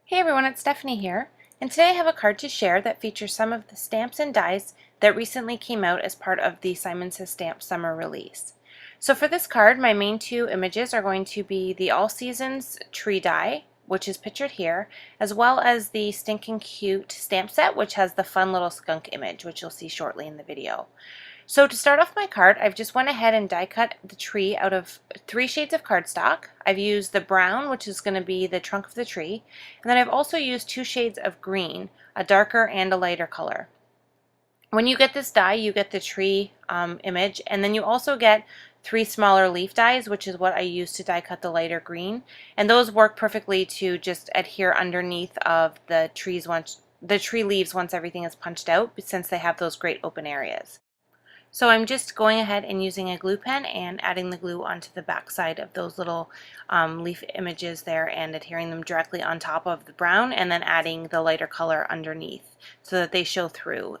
Hey everyone, it's Stephanie here, and today I have a card to share that features some of the stamps and dies that recently came out as part of the Simon Says Stamp summer release. So for this card, my main two images are going to be the All Seasons tree die, which is pictured here, as well as the Stinking Cute stamp set, which has the fun little skunk image, which you'll see shortly in the video. So to start off my card, I've just went ahead and die cut the tree out of 3 shades of cardstock. I've used the brown, which is going to be the trunk of the tree, and then I've also used 2 shades of green, a darker and a lighter color. When you get this die, you get the tree image, and then you also get 3 smaller leaf dies, which is what I use to die cut the lighter green, and those work perfectly to just adhere underneath of the tree leaves once everything is punched out, since they have those great open areas. So I'm just going ahead and using a glue pen and adding the glue onto the back side of those little leaf images there and adhering them directly on top of the brown, and then adding the lighter color underneath so that they show through.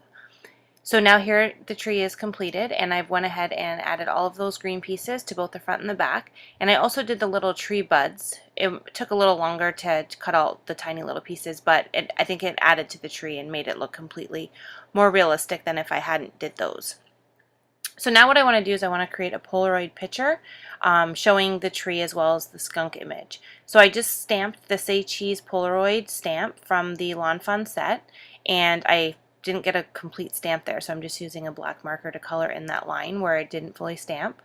So now here the tree is completed, and I've went ahead and added all of those green pieces to both the front and the back, and I also did the little tree buds. It took a little longer to cut out the tiny little pieces, but I think it added to the tree and made it look completely more realistic than if I hadn't did those. So now what I want to do is I want to create a Polaroid picture showing the tree as well as the skunk image. So I just stamped the Say Cheese Polaroid stamp from the Lawn Fun set, and I didn't get a complete stamp there, so I'm just using a black marker to color in that line where it didn't fully stamp.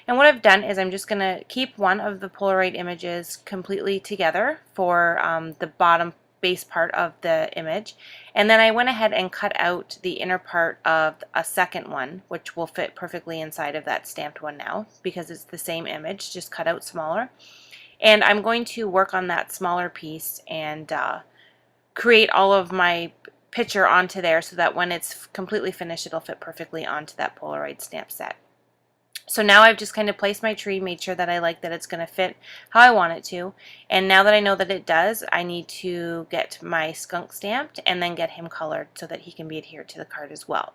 And what I've done is I'm just going to keep one of the Polaroid images completely together for the bottom base part of the image, and then I went ahead and cut out the inner part of a second one, which will fit perfectly inside of that stamped one now because it's the same image, just cut out smaller. And I'm going to work on that smaller piece and create all of my picture onto there so that when it's completely finished, it'll fit perfectly onto that Polaroid stamp set. So now I've just kind of placed my tree, made sure that I like that it's going to fit how I want it to, and now that I know that it does, I need to get my skunk stamped and then get him colored so that he can be adhered to the card as well.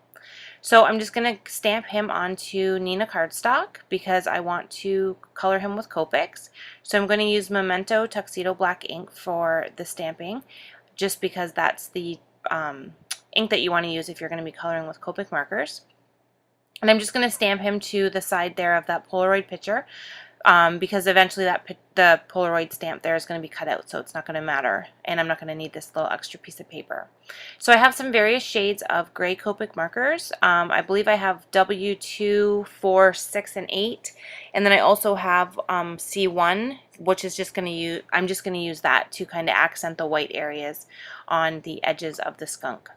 So I'm just going to stamp him onto Nina cardstock because I want to color him with Copics. So I'm going to use Memento Tuxedo Black ink for the stamping, just because that's the ink that you want to use if you're going to be coloring with Copic markers. And I'm just going to stamp him to the side there of that Polaroid picture because eventually the Polaroid stamp there is going to be cut out, so it's not going to matter, and I'm not going to need this little extra piece of paper. So I have some various shades of gray Copic markers. I believe I have W2, 4, 6, and 8, and then I also have C1, which is just going to use, I'm just going to use that to kind of accent the white areas on the edges of the skunk.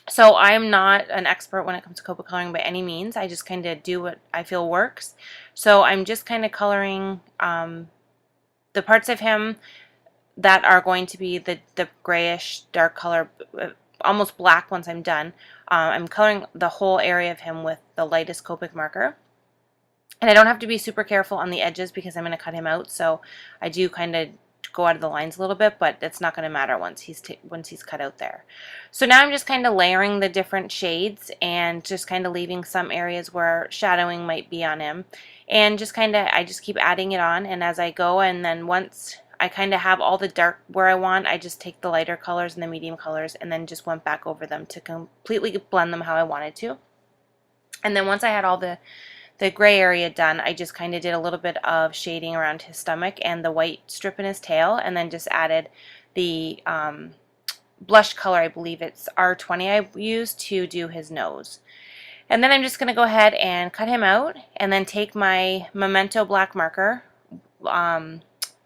So I'm not an expert when it comes to Copic coloring by any means. I just kind of do what I feel works. So I'm just kind of coloring the parts of him that are going to be the grayish dark color, almost black once I'm done. I'm coloring the whole area of him with the lightest Copic marker. And I don't have to be super careful on the edges because I'm going to cut him out. So I do kind of go out of the lines a little bit, but it's not going to matter once he's cut out there. So now I'm just kind of layering the different shades and just kind of leaving some areas where shadowing might be on him, and just kind of I just keep adding it on, and as I go, and then once I kind of have all the dark where I want, I just take the lighter colors and the medium colors and then just went back over them to completely blend them how I wanted to. And then once I had all the gray area done, I just kind of did a little bit of shading around his stomach and the white strip in his tail, and then just added the blush color, I believe it's R20 I used to do his nose. And then I'm just going to go ahead and cut him out, and then take my Memento black marker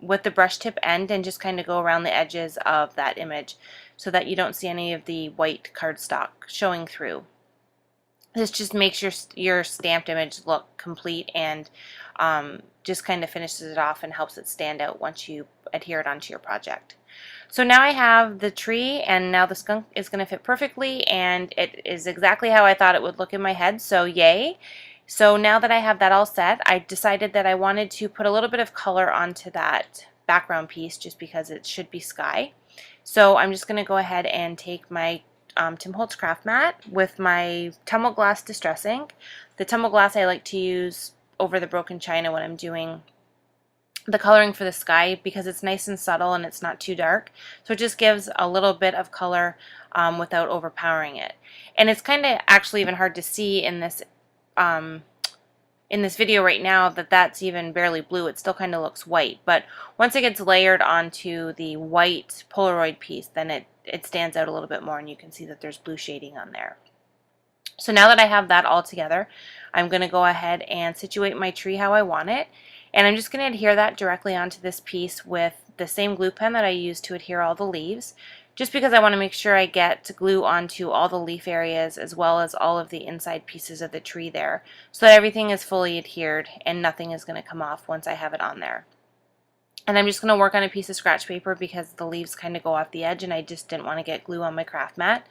with the brush tip end and just kind of go around the edges of that image so that you don't see any of the white cardstock showing through. This just makes your stamped image look complete, and just kind of finishes it off and helps it stand out once you adhere it onto your project. So now I have the tree, and now the skunk is going to fit perfectly, and it is exactly how I thought it would look in my head, so yay. So now that I have that all set, I decided that I wanted to put a little bit of color onto that background piece just because it should be sky. So I'm just going to go ahead and take my Tim Holtz craft mat with my Tumble Glass Distress ink. The Tumble Glass I like to use over the broken china when I'm doing the coloring for the sky because it's nice and subtle and it's not too dark. So it just gives a little bit of color without overpowering it. And it's kind of actually even hard to see um, in this video right now that that's even barely blue. It still kind of looks white. But once it gets layered onto the white Polaroid piece, then it stands out a little bit more and you can see that there's blue shading on there. So now that I have that all together, I'm going to go ahead and situate my tree how I want it. And I'm just going to adhere that directly onto this piece with the same glue pen that I used to adhere all the leaves, just because I want to make sure I get glue onto all the leaf areas as well as all of the inside pieces of the tree there, so that everything is fully adhered and nothing is going to come off once I have it on there. And I'm just going to work on a piece of scratch paper because the leaves kind of go off the edge and I just didn't want to get glue on my craft mat.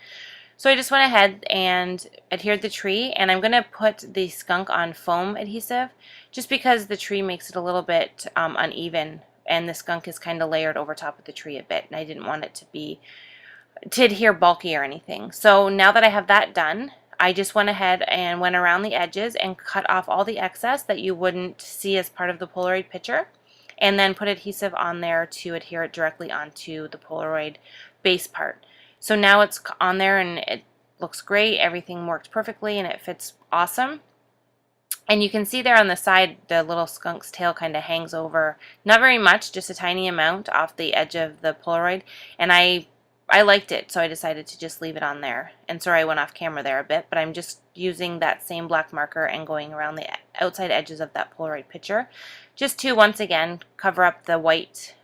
So I just went ahead and adhered the tree, and I'm going to put the skunk on foam adhesive just because the tree makes it a little bit uneven, and the skunk is kind of layered over top of the tree a bit, and I didn't want it to adhere bulky or anything. So now that I have that done, I just went ahead and went around the edges and cut off all the excess that you wouldn't see as part of the Polaroid picture, and then put adhesive on there to adhere it directly onto the Polaroid base part. So now it's on there and it looks great. Everything worked perfectly and it fits awesome. And you can see there on the side the little skunk's tail kind of hangs over, not very much, just a tiny amount off the edge of the Polaroid. And I liked it, so I decided to just leave it on there. And sorry I went off camera there a bit, but I'm just using that same black marker and going around the outside edges of that Polaroid picture just to once again cover up the white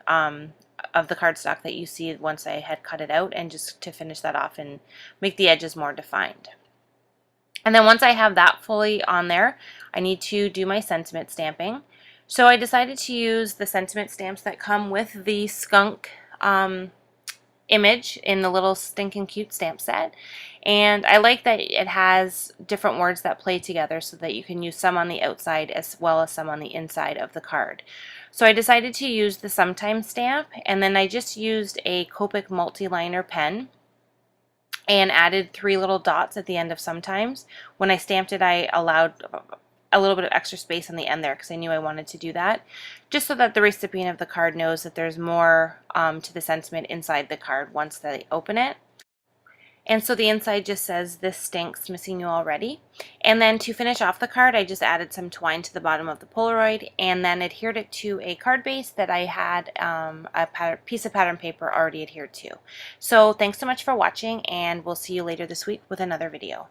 of the cardstock that you see once I had cut it out, and just to finish that off and make the edges more defined. And then once I have that fully on there, I need to do my sentiment stamping. So I decided to use the sentiment stamps that come with the skunk image in the little Stinkin' Cute stamp set. And I like that it has different words that play together so that you can use some on the outside as well as some on the inside of the card. So I decided to use the Sometimes stamp, and then I just used a Copic multi-liner pen and added 3 little dots at the end of Sometimes. When I stamped it, I allowed a little bit of extra space on the end there because I knew I wanted to do that, just so that the recipient of the card knows that there's more to the sentiment inside the card once they open it. And so the inside just says, "This stinks, missing you already." And then to finish off the card, I just added some twine to the bottom of the Polaroid and then adhered it to a card base that I had a piece of pattern paper already adhered to. So thanks so much for watching, and we'll see you later this week with another video.